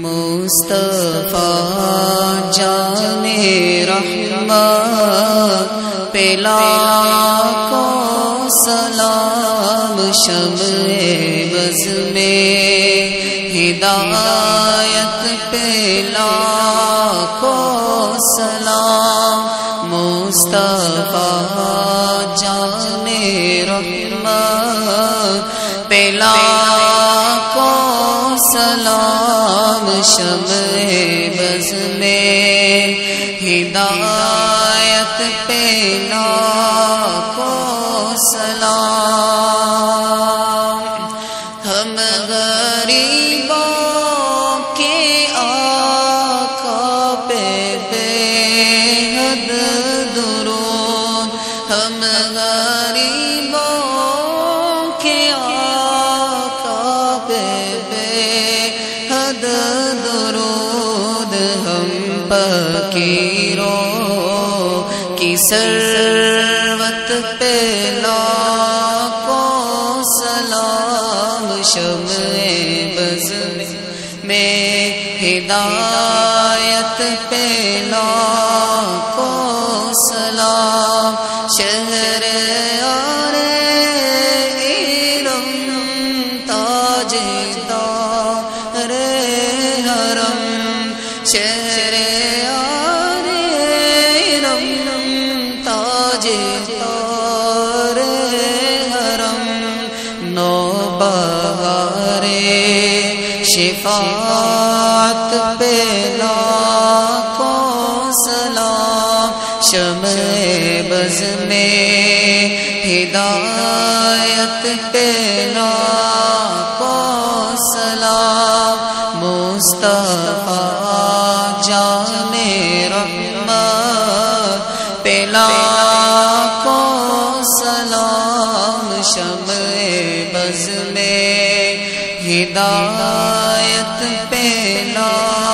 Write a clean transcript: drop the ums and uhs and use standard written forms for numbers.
مصطفیٰ جان رحمت پہ لاکھوں سلام، شمع بز میں ہدایت پہ لاکھوں سلام، مصطفیٰ جان رحمت پہ لاکھوں سلام، شمع بز میں ہدایت پہ لاکھوں سلام۔ ہم غریبوں کے آقا پہ بے حد درود، ہم غریبوں کے آقا پہ بے حد درود، ہم فقیروں کی ثروت پہ لاکھوں سلام، شمع بز میں ہدایت پہ لاکھوں سلام، شہر اور ارم تاجدار حرم، شہر اور ارم تاجدار حرم، نوبہار شفاعت پہ لاکھوں سلام، شمع بز میں ہدایت پہ لاکھوں سلام، مصطفیٰ جان رحمت پہ لاکھوں سلام، شمع بز میں ہدایت پہ لاکھوں